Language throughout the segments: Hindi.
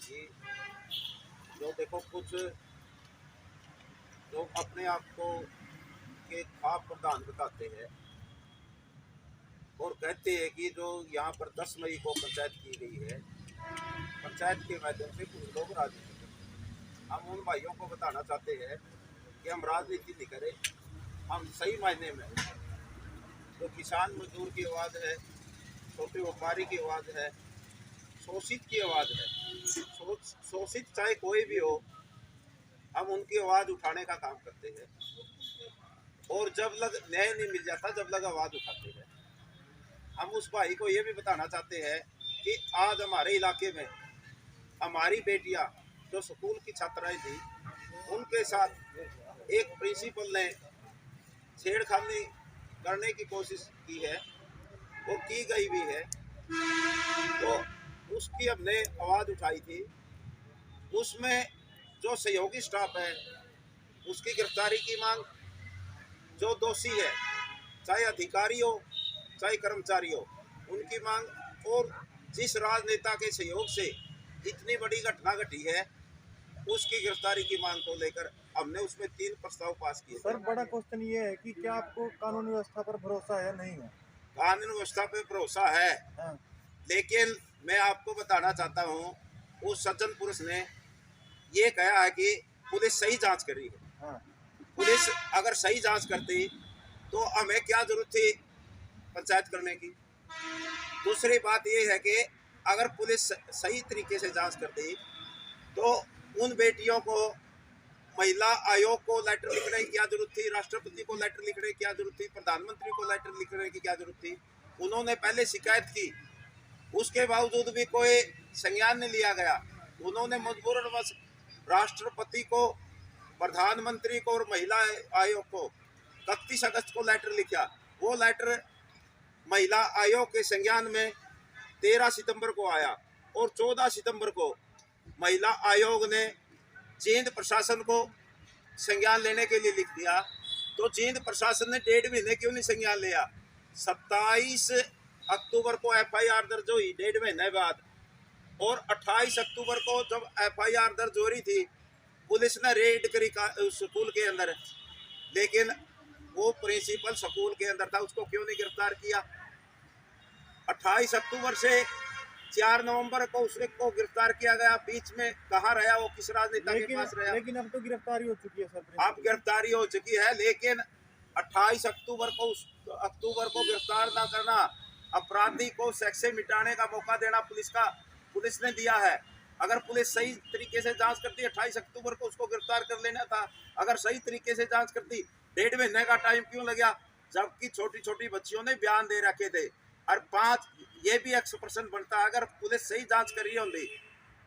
कि जो देखो कुछ लोग अपने आप को के खाप प्रधान बताते हैं और कहते हैं कि जो यहाँ पर 10 मई को पंचायत की गई है, पंचायत के माध्यम से कुछ लोग राजनीति करते हैं। हम उन भाइयों को बताना चाहते हैं कि हम राजनीति नहीं करें, हम सही मायने में जो किसान मजदूर की आवाज़ है, छोटे व्यापारी की आवाज़ है, शोषित की आवाज़ है, शोषित चाहे कोई भी हो, हम उनकी आवाज़ उठाने का काम करते हैं। और जब लग न्याय नहीं मिल जाता, जब लग आवाज़ उठाते हैं। हम उस भाई को ये भी बताना चाहते हैं कि आज हमारे इलाके में हमारी बेटियां जो स्कूल की छात्राएं थी, उनके साथ एक प्रिंसिपल ने छेड़खानी करने की कोशिश की है और की गई भी है। तो उसकी हमने आवाज़ उठाई थी। उसमें जो सहयोगी स्टाफ है उसकी गिरफ्तारी की मांग, जो दोषी है चाहे अधिकारी हो चाहे कर्मचारी हो उनकी मांग, और जिस राजनेता के सहयोग से इतनी बड़ी घटना घटी है उसकी गिरफ्तारी की मांग को लेकर हमने उसमें 3 प्रस्ताव पास किए। सर बड़ा क्वेश्चन ये है कि क्या आपको कानून व्यवस्था पर भरोसा है? नहीं है? कानून व्यवस्था पे भरोसा है, हाँ। लेकिन मैं आपको बताना चाहता हूँ उस सज्जन पुरुष ने ये कहा है कि पुलिस सही जांच कर रही है। हाँ। पुलिस अगर सही जांच करती तो हमें क्या जरूरत थी पंचायत करने की। दूसरी बात ये है कि अगर पुलिस सही तरीके से जांच करती तो उन बेटियों को महिला आयोग को लेटर लिखने की क्या जरूरत थी, राष्ट्रपति को लेटर लिखने की क्या जरूरत थी, प्रधानमंत्री को लेटर लिखने की क्या जरूरत थी। उन्होंने पहले शिकायत की, उसके बावजूद भी कोई संज्ञान नहीं लिया गया। उन्होंने मजबूरन राष्ट्रपति को, प्रधानमंत्री को और महिला आयोग को 31 अगस्त को लेटर लिखा। वो लेटर महिला आयोग के संज्ञान में 13 सितंबर को आया और 14 सितंबर को महिला आयोग ने जींद प्रशासन को संज्ञान लेने के लिए लिख दिया। तो जींद प्रशासन ने 1.5 महीने क्यों नहीं संज्ञान लिया? 27 अक्टूबर को एफआईआर दर्ज हुई 1.5 महीने बाद, और 28 अक्टूबर को जब एफआईआर दर्ज हो रही थी पुलिस ने रेड करी स्कूल के अंदर, लेकिन वो प्रिंसिपल स्कूल के अंदर था, उसको क्यों नहीं गिरफ्तार किया? 28 अक्टूबर से 4 नवंबर को उसको गिरफ्तार किया गया। बीच में कहाँ रहा वो, किस राजनेता के पास रहा? लेकिन अब तो गिरफ्तारी हो चुकी है सर। अब गिरफ्तारी हो चुकी है, लेकिन 28 अक्टूबर को गिरफ्तार ना करना, अपराधी को सेक्स से मिटाने का मौका देना पुलिस ने दिया है। अगर पुलिस सही तरीके से जांच करती, 28 अक्टूबर को उसको गिरफ्तार कर लेना था। अगर सही तरीके से जांच करती, 1.5 महीने का टाइम क्यों लगा? जबकि छोटी छोटी बच्चियों ने बयान दे रखे थे। और 5 ये भी एक्सप्रेशन बनता है, अगर पुलिस सही जांच कर रही होती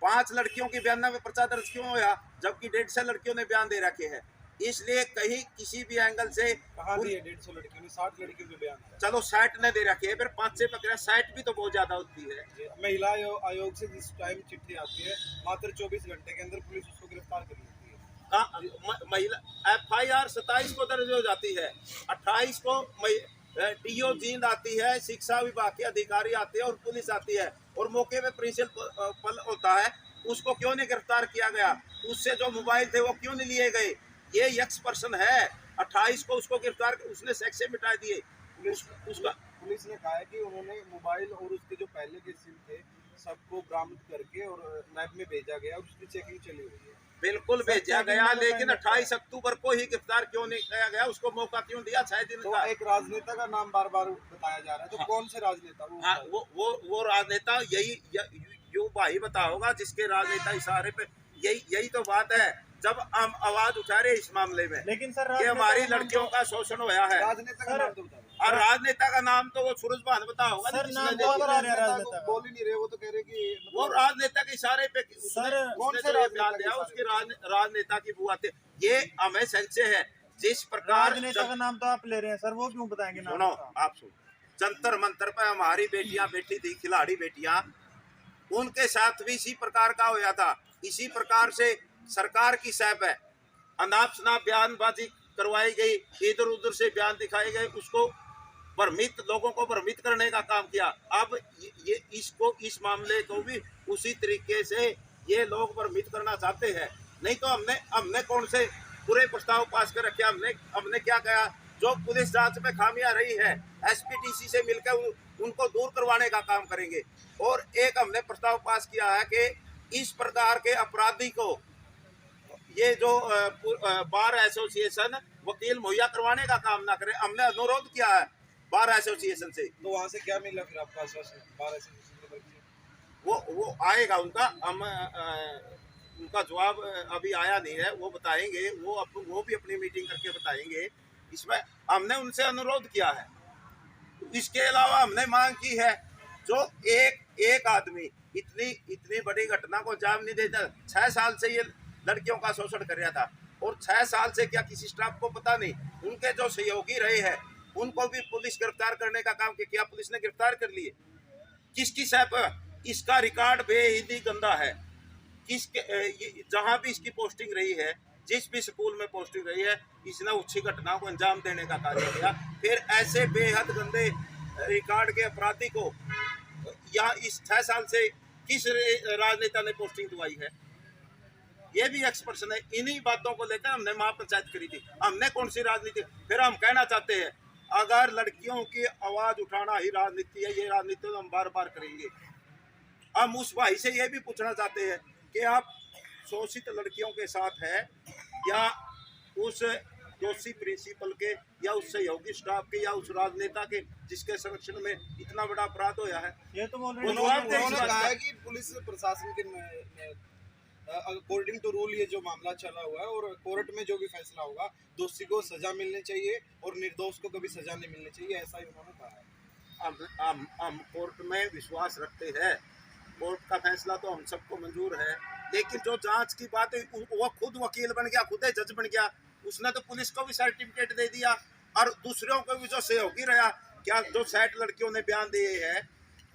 5 लड़कियों के बयान में पर्चा दर्ज क्यों होया, जबकि 150 लड़कियों ने बयान दे रखे हैं। इसलिए कहीं किसी भी एंगल से 150 लड़कियों ने 60 लड़कियों के बयान, चलो 60 ने दे रखे हैं, फिर 5 से पकड़ा, 60 भी तो बहुत ज्यादा होती है। महिला आयोग से जिस टाइम चिट्ठी आती है मात्र 24 घंटे के अंदर पुलिस उसको गिरफ्तार कर लेती है। महिला एफआईआर 27 को दर्ज हो जाती है, 28 को डीओ जींद आती है, शिक्षा विभाग के अधिकारी आते हैं और पुलिस आती है, और मौके पे प्रिंसिपल होता है, उसको क्यों नहीं गिरफ्तार किया गया? उससे जो मोबाइल थे वो क्यों नहीं लिए गए? ये यक्स पर्सन है। 28 को उसको गिरफ्तार, उसने सेक्स से मिटा दिए। पुलिस ने कहा है कि उन्होंने मोबाइल और उसके जो पहले के सिम थे सबको बरामद करके और लैब में भेजा गया, उसकी चेकिंग चली हुई है। बिल्कुल भेजा गया, लेकिन 28 अक्टूबर को ही गिरफ्तार क्यों नहीं किया गया? उसको मौका क्यों दिया? 6 दिन तो का। एक राजनेता का नाम बार बार बताया जा रहा है, तो हाँ, कौन से राजनेता? हाँ, वो राजनेता यू भाई बता होगा जिसके राजनेता इशारे पे, यही तो बात है। जब हम आवाज उठा रहे इस मामले में, लेकिन सर कि हमारी लड़कियों का शोषण होया है, राजनेता का नाम तो बताओ। और राजनेता का नाम तो वो सूरज भान बता होगा। सर नाम बोल ही नहीं रहे, वो तो कह रहे कि वो राजनेता के इशारे पे सर कौन से राजनेता, उसकी राजनेता की बुआ थे। ये हमें संशय है। जिस प्रकार राजनेता का नाम तो आप ले रहे हैं सर, वो क्यों बताएंगे नाम? सुनो, आप सुनो, जंतर मंतर पर हमारी बेटियां बैठी थी, खिलाड़ी बेटियां, उनके साथ भी इसी प्रकार का होया था। इसी प्रकार से सरकार की सैप है, अनाप शनाप बयानबाजी करवाई गई, इधर उधर से बयान दिखाए गए, उसको भ्रमित, लोगों को भ्रमित करने का काम किया। अब ये इस मामले को भी उसी तरीके से ये लोग भ्रमित करना चाहते हैं। नहीं तो हमने हमने कौन से पूरे प्रस्ताव पास कर रखे, हमने क्या कहा, जो पुलिस जांच में खामियां रही है एसपीटीसी से मिलकर उनको दूर करवाने का काम करेंगे। और एक हमने प्रस्ताव पास किया है कि इस प्रकार के अपराधी को ये जो बार एसोसिएशन वकील मुहैया करवाने का काम ना करे। हमने अनुरोध किया है बार एसोसिएशन से। तो वहाँ से क्या मिला फिर आपका आश्वासन 12 से वो आएगा उनका, हम उनका जवाब अभी आया नहीं है, वो बताएंगे, वो भी अपनी मीटिंग करके बताएंगे। इसमें हमने उनसे अनुरोध किया है। इसके अलावा हमने मांग की है, जो एक आदमी इतनी बड़ी घटना को अंजाम नहीं देता। 6 साल से ये लड़कियों का शोषण कर रहा था, और 6 साल से क्या किसी स्टाफ को पता नहीं? उनके जो सहयोगी रहे हैं उनको भी पुलिस गिरफ्तार करने का काम किया, पुलिस ने गिरफ्तार कर लिए। किसकी सह इसका रिकॉर्ड बेहद ही गंदा है। जहां भी इसकी पोस्टिंग रही है, जिस भी स्कूल में पोस्टिंग रही है, इसने उसी घटना को अंजाम देने का कार्य किया। फिर ऐसे बेहद गंदे रिकॉर्ड के अपराधी को यहाँ इस 6 साल से किस राजनेता ने पोस्टिंग दिलवाई है? ये भी एक्सपर्शन है। इन्हीं बातों को लेकर हमने महापंचायत करी थी। हमने कौन सी राजनीति? फिर हम कहना चाहते हैं, अगर लड़कियों की आवाज उठाना ही राजनीति है, ये राजनीति तो हम बार बार करेंगे। हम उस भाई से ये भी पूछना चाहते हैं कि आप शोषित लड़कियों के साथ है, या उस दोषी प्रिंसिपल के, या उस सहयोगी स्टाफ के, या उस राजनेता के जिसके संरक्षण में इतना बड़ा अपराध होया है? ये तो उन्होंने कहा है कि पुलिस प्रशासन के अकॉर्डिंग टू रूल ये जो मामला चला हुआ है, और कोर्ट में जो भी फैसला होगा दोषी को सजा मिलनी चाहिए और निर्दोष को कभी सजा नहीं मिलनी चाहिए, ऐसा ही उन्होंने कहा है। हम कोर्ट में विश्वास रखते हैं। कोर्ट का फैसला तो हम सबको मंजूर है, लेकिन जो जांच की बात है, वो खुद वकील बन गया, खुद जज बन गया। उसने तो पुलिस को भी सर्टिफिकेट दे दिया, और दूसरों को भी जो सहयोगी रहा। क्या जो 60 लड़कियों ने बयान दिए हैं,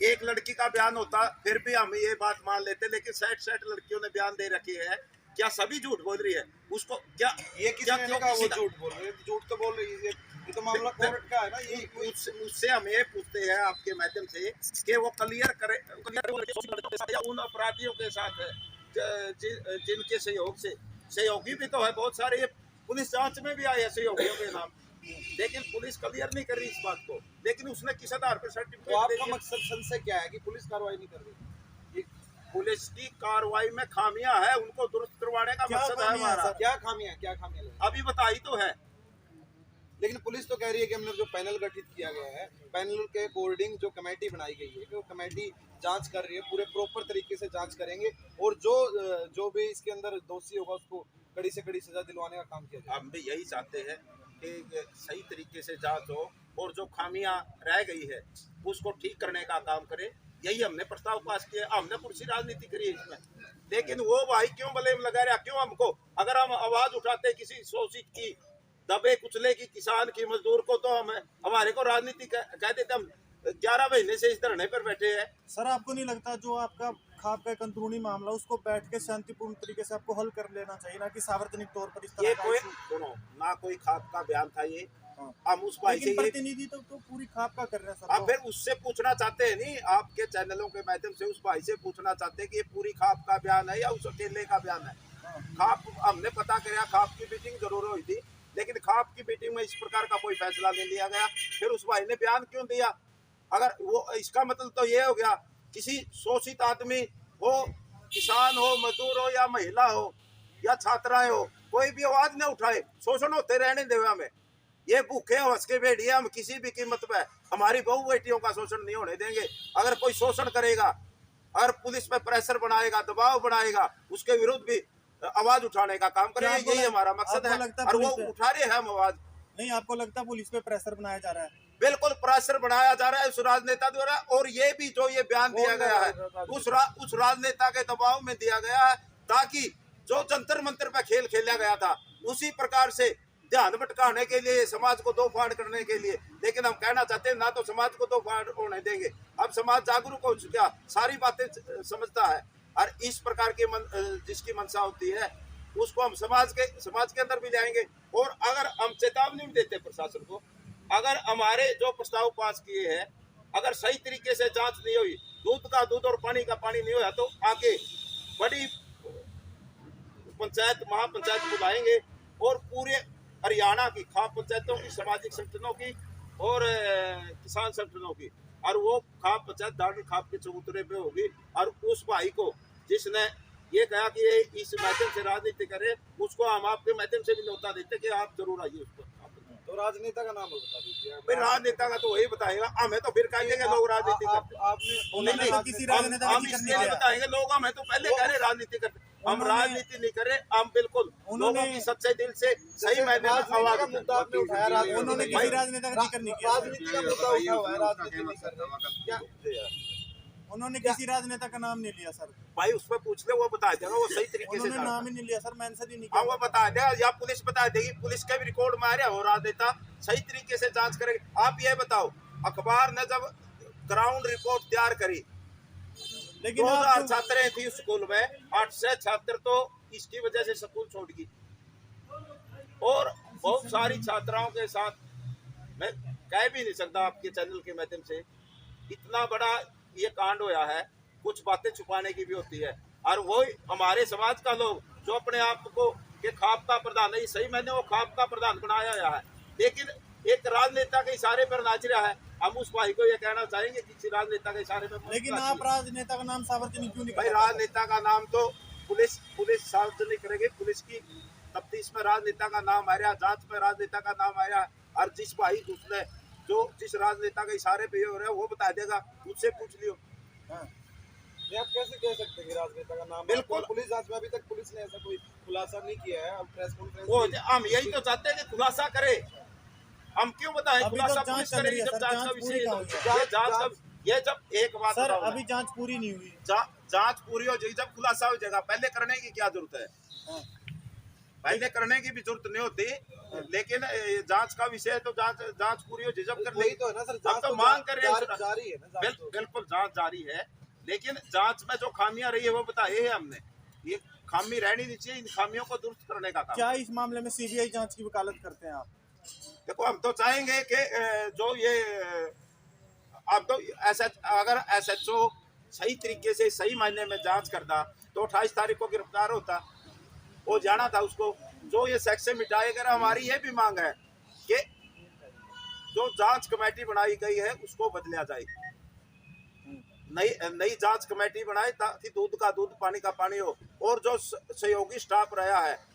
एक लड़की का बयान होता फिर भी हम ये बात मान लेते, लेकिन 60 लड़कियों ने बयान दे रखे हैं। क्या सभी झूठ बोल रही है? उसको क्या ये किसने कहा वो झूठ बोल रहे हैं? झूठ तो बोल रही है, ये तो मामला कोर्ट का है ना। ये उससे हम ये पूछते हैं आपके माध्यम से कि वो क्लियर करे उन अपराधियों के साथ है जिनके सहयोग से। सहयोगी भी तो है बहुत सारे, ये पुलिस जांच में भी आए हैं सहयोगियों के नाम, लेकिन पुलिस क्लियर नहीं कर रही इस बात को। लेकिन उसने किस आधार पर सर्टिफिकेट? तो आपका मकसद संशय क्या है कि पुलिस कार्रवाई नहीं कर रही? पुलिस की कार्रवाई में खामियां है, उनको दुरुस्त करवाने का मकसद है हमारा। क्या खामियां अभी बताई तो है। लेकिन पुलिस तो कह रही है कि हमने जो पैनल गठित किया गया है, पैनल के अकॉर्डिंग जो कमेटी बनाई गई है, वो कमेटी जांच कर रही है, पूरे प्रॉपर तरीके से जांच करेंगे, और जो भी इसके अंदर दोषी होगा उसको कड़ी से कड़ी सजा दिलवाने का काम किया जाए। हम भी यही चाहते हैं कि सही तरीके से जांच हो, और जो खामियां रह गई है उसको ठीक करने का काम करें। यही हमने प्रस्ताव पास किया। हमने कुर्सी राजनीति करी है इसमें, लेकिन वो भाई क्यों ब्लेम लगा रहा? क्यों हमको? अगर हम आवाज उठाते किसी शोषित की, दबे कुचले की, किसान की, मजदूर को, तो हमारे को राजनीति कह देते। हम 11 महीने से इस धरने पर बैठे हैं। सर, आपको नहीं लगता जो आपका खाप का एक अंदरूनी मामला, उसको बैठ के शांतिपूर्ण तरीके से आपको हल कर लेना चाहिए, ना कि सार्वजनिक तौर पर इस तरह ये का कोई issue? सुनो ना, कोई खाप का बयान था ये। हाँ। हम उस भाई से प्रतिनिधि तो पूरी खाप का कर रहे हैं सर। अब फिर उससे पूछना चाहते हैं, नहीं आपके चैनलों के माध्यम से उस भाई से पूछना चाहते हैं कि ये पूरी खाप का बयान है या उस अकेले का बयान है। खाप हमने पता किया, खाप की मीटिंग जरूर हुई थी, लेकिन खाप की मीटिंग में इस प्रकार का कोई फैसला नहीं लिया गया। फिर उस भाई ने बयान क्यों दिया? अगर वो, इसका मतलब तो ये हो गया, किसी शोषित आदमी हो, किसान हो, मजदूर हो, या महिला हो, या छात्राएं हो, कोई भी आवाज न उठाए, शोषण होते रहने देवे। हमें ये भूखे हंस के बैठिए, हम किसी भी कीमत पे हमारी बहु बेटियों का शोषण नहीं होने देंगे। अगर कोई शोषण करेगा, अगर पुलिस पे प्रेशर बनाएगा, दबाव बनाएगा, उसके विरुद्ध भी आवाज उठाने का काम करेंगे। यही हमारा मकसद है, और वो उठा रहे हैं हम आवाज। नहीं, आपको लगता है पुलिस पे प्रेशर बनाया जा रहा है? बिल्कुल प्रेशर बनाया जा रहा है उस राजनेता द्वारा, और ये भी जो ये बयान दिया गया है उस राजनेता के दबाव में दिया गया है, ताकि जो जंतर मंतर पे खेल खेला गया था उसी प्रकार से ध्यान भटकाने के लिए, समाज को दो फाड़ करने के लिए। लेकिन हम कहना चाहते हैं, ना तो समाज को दो फाड़ होने देंगे। अब समाज जागरूक हो चुका, सारी बातें समझता है, और इस प्रकार की जिसकी मंशा होती है उसको हम समाज के अंदर भी लाएंगे। और अगर हम चेतावनी भी देते प्रशासन को, अगर हमारे जो प्रस्ताव पास किए हैं अगर सही तरीके से जांच नहीं हुई, दूध का दूध और पानी का पानी नहीं हुआ, तो आगे बड़ी पंचायत महापंचायत बुलाएंगे और पूरे हरियाणा की खाप पंचायतों की, सामाजिक संगठनों की और किसान संगठनों की, और वो खाप पंचायत दारुल खाप के चबूतरे पे होगी। और उस भाई को जिसने ये कहा कि ये इस माध्यम से राजनीति करे, उसको हम आपके माध्यम से भी न्योता देते कि आप जरूर आइए उसको। तो राजनेता का नाम बता दीजिए। फिर राजनेता का तो वही बताएगा, हमें तो फिर कहेंगे कि लोग राजनीति करते हैं। आपने उन्होंने तो किसी राजनेता हम की करनी इसलिए नहीं है। बताएंगे, लोग हमें तो पहले कह रहे राजनीति करते, हम उन्होंने- राजनीति नहीं करें, हम बिल्कुल लोगों उन्होंने- की सच्चे दिल से सही मायने में राजनीति आवाज का उठाएं। मुद्दा आपने उठाया, उन्होंने किसी राजनेता का जिक्र नहीं किया। राजनीति का मुद्दा उठा हुआ है, राजनीति नहीं कर रहे क्या? उन्होंने किसी राजनेता का नाम नहीं लिया सर। भाई उस पर पूछ ले, वो बता देगा, वो सही तरीके से उन्होंने जानता है। नाम ही नहीं लिया सर, मेंशन ही नहीं हाँ किया। वो बता देगा, या पुलिस बता देगी, पुलिस के भी रिकॉर्ड में आ रहा हो राजनेता सही तरीके से जांच करेगी। आप ये बताओ, अखबार ने जब ग्राउंड रिपोर्ट तैयार करी, लेकिन 2000 आप जो- छात्राएं थी स्कूल में, 800 छात्र तो इसकी वजह से स्कूल छोड़ गई, और बहुत सारी छात्राओं के साथ मैं कह भी नहीं सकता आपके चैनल के माध्यम से, इतना बड़ा ये कांड होया है। कुछ बातें छुपाने की भी होती है, और वो हमारे समाज का लोग जो अपने आप को के खाप का प्रधान है, सही मैंने वो खाप का प्रधान बनाया गया है, लेकिन एक राजनेता के इशारे पर नाच रहा है। हम उस भाई को ये कहना चाहेंगे कि किसी राजनेता के इशारे पर मत लेकिन नाचिए। आप राजनेता का नाम सार्वजनिक क्यों नहीं भाई कर रहे? राजनेता का नाम तो पुलिस सार्वजनिक करेगी, पुलिस की तफ्तीश में राजनेता का नाम आ रहा, जांच में राजनेता का नाम आ रहा, और जिस भाई उसने जो जिस राजनेता के इशारे पे हो रहा है वो बता देगा, उससे पूछ लियो। हाँ। नहीं, आप कैसे कह सकते हैं कि राजनेता का नाम? बिल्कुल। पुलिस जांच में अभी तक पुलिस ने ऐसा कोई खुलासा नहीं किया है। अब प्रेस कॉन्फ्रेंस वो हम यही तो चाहते हैं कि खुलासा करे, हम क्यों बताएं? अभी तो खुलासा जांच पुलिस चल रही करेगी है जब सर, जांच जांच का पूरी विषय कहाँ है। हुई है? ये जांच का, ये जब एक बात सर बताओ, अभी जांच पूरी नहीं हुई। जांच पूरी हो जाएगी जब खुलासा हो जाएगा, पहले करने की क्या जरूरत है? हाँ। पहले करने की भी जरूरत नहीं होती, लेकिन जांच का विषय है तो जांच पूरी हो जाए जब कर वही लेगी। तो है ना सर, अब जांच तो मांग कर रहे हैं जारी है ना जांच तो। बिल्कुल जांच जारी है, लेकिन जांच में जो खामियां रही है वो बताए हैं हमने। ये खामी रहनी नहीं चाहिए, इन खामियों को दुरुस्त करने का काम। क्या इस मामले में सीबीआई जांच की वकालत करते हैं आप? देखो हम तो चाहेंगे कि जो ये अब तो अगर SHO सही तरीके से सही मायने में जांच करता तो 28 तारीख को गिरफ्तार होता, वो जाना था उसको। जो ये सेक्शन मिटाए गए, हमारी ये भी मांग है कि जो जांच कमेटी बनाई गई है उसको बदला जाए, नई जांच कमेटी बनाए ताकि दूध का दूध पानी का पानी हो। और जो सहयोगी स्टाफ रहा है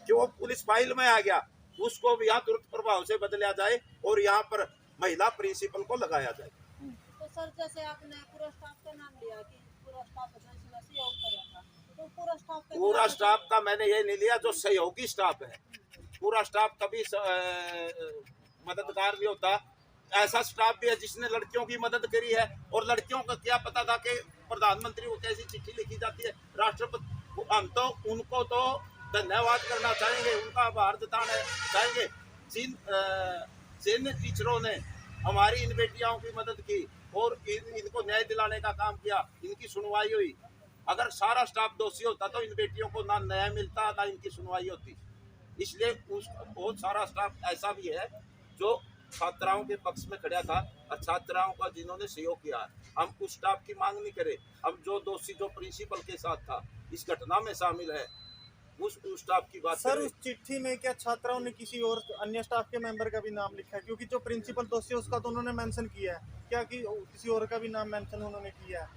कि वो पुलिस फाइल में आ गया, उसको भी यहाँ तुरंत प्रभाव से बदला जाए और यहाँ पर महिला प्रिंसिपल को लगाया जाए। तो सर जैसे आपने पूरा स्टाफ का नाम लिया कि पूरा स्टाफ इसमें सहयोग करेगा, तो पूरा स्टाफ का मैंने ये नहीं लिया, जो सहयोगी स्टाफ है। पूरा स्टाफ कभी मददगार नहीं होता, ऐसा स्टाफ भी है जिसने लड़कियों की मदद करी है, और लड़कियों का क्या पता था कि प्रधानमंत्री को कैसी चिट्ठी लिखी जाती है, राष्ट्रपति। हम तो उनको तो धन्यवाद करना चाहेंगे, उनका आभार जताना चाहेंगे जिन टीचरों ने हमारी इन बेटियों की मदद की और इनको न्याय दिलाने का काम किया, इनकी सुनवाई हुई। अगर सारा स्टाफ दोषी होता तो इन बेटियों को ना न्याय मिलता ना इनकी सुनवाई होती। इसलिए बहुत सारा स्टाफ ऐसा भी है जो छात्राओं के पक्ष में खड़ा था और छात्राओं का जिन्होंने सहयोग किया। हम उस स्टाफ की मांग नहीं करे, हम जो दोषी जो प्रिंसिपल के साथ था इस घटना में शामिल है उस स्टाफ की बात सर उस चिट्ठी में क्या छात्राओं ने किसी और अन्य स्टाफ के मेंबर का भी नाम लिखा है? क्योंकि जो प्रिंसिपल दोषी है उसका तो उन्होंने मेंशन किया है, क्या कि किसी और का भी नाम मेंशन उन्होंने किया है?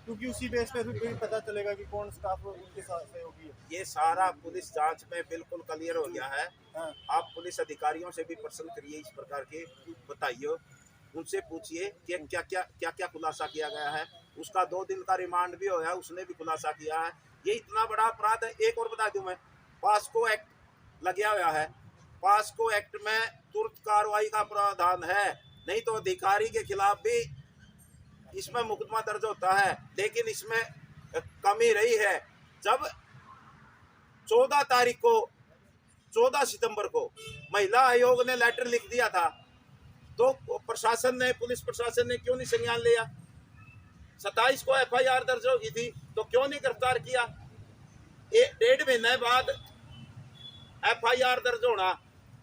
क्योंकि उसी बेस पे भी पता चलेगा कि कौन स्टाफ उनके साथ सहयोगी है। ये सारा पुलिस जांच में बिल्कुल क्लियर हो गया है। हाँ। आप पुलिस अधिकारियों से भी प्रश्न करिए, इस प्रकार के बताइए, उनसे पूछिए कि क्या क्या खुलासा किया गया है। उसका 2 दिन का रिमांड भी होया, उसने भी खुलासा किया है। ये इतना बड़ा अपराध है। एक और बता दूं मैं, पास्को एक्ट लगा हुआ है, पास्को एक्ट में तुरंत कार्रवाई का प्रावधान है, नहीं तो अधिकारी के खिलाफ भी इसमें मुकदमा दर्ज होता है। लेकिन इसमें कमी रही है, जब 14 सितंबर को महिला आयोग ने लेटर लिख दिया था तो प्रशासन ने, पुलिस प्रशासन ने क्यों नहीं संज्ञान लिया? 27 को FIR दर्ज होगी थी तो क्यों नहीं गिरफ्तार किया? 1.5 महीने बाद FIR दर्ज होना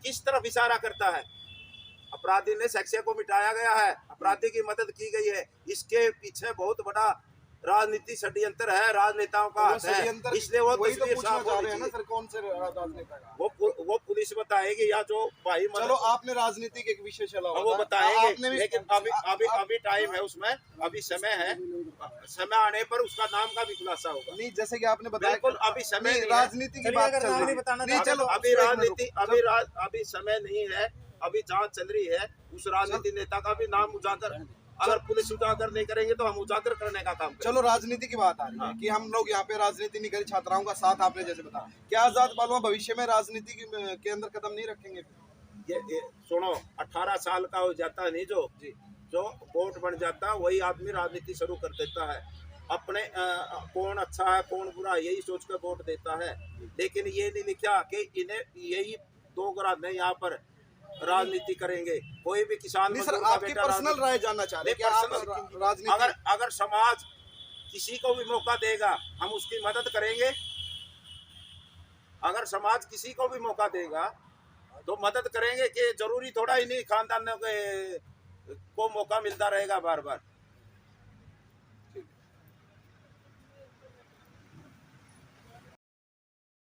किस तरफ इशारा करता है? अपराधी ने सेक्शन को मिटाया गया है, अपराधी की मदद की गई है। इसके पीछे बहुत बड़ा राजनीति षड्यंत्र है, राजनेताओं का हाथ है, इसलिए वो वही तो तस्वीर पूछना साफ चाह होनी रहे हैं ना चाहिए। सर, कौन से राजनेता का? वो पुलिस बताएगी, या जो भाई चलो आपने राजनीतिक एक विषय चला वो होगा, बताएंगे, आपने भी लेकिन अभी टाइम है उसमें, अभी समय है, समय आने पर उसका नाम का भी खुलासा होगा। नहीं, जैसे कि आपने बताया बिल्कुल अभी समय नहीं है। राजनीति की चलिए, बात अगर चल नाम रही नहीं है। बताना नहीं, चाहते चलो तो अभी राजनीति अभी समय नहीं है, अभी जांच चल रही है, उस राजनीति नेता का भी नाम उजागर, अगर पुलिस उजागर नहीं करेंगे तो हम उजागर करने का काम करेंगे। चलो राजनीति की बात आ रही है हाँ। कि हम लोग यहाँ पे राजनीति नहीं करें, छात्राओं का साथ आपने जैसे बताया, क्या आजाद बालुआ भविष्य में राजनीति के अंदर कदम नहीं रखेंगे? ये सुनो, 18 साल का हो जाता है, नहीं जो वोट बन जाता है वही आदमी राजनीति शुरू कर देता है, अपने कौन अच्छा है कौन बुरा है यही सोच कर वोट देता है। लेकिन ये नहीं लिखा कि इन्हें यही दो घराने यहाँ पर राजनीति करेंगे, कोई भी किसान नहीं सर, मजदूर का आपकी बेटा पर्सनल राजनीति- राय जानना चाह रहे हैं कि आप राजनीति अगर समाज किसी को भी मौका देगा हम उसकी मदद करेंगे, अगर समाज किसी को भी मौका देगा तो मदद करेंगे, कि जरूरी थोड़ा ही नहीं खानदान को मौका मिलता रहेगा बार बार।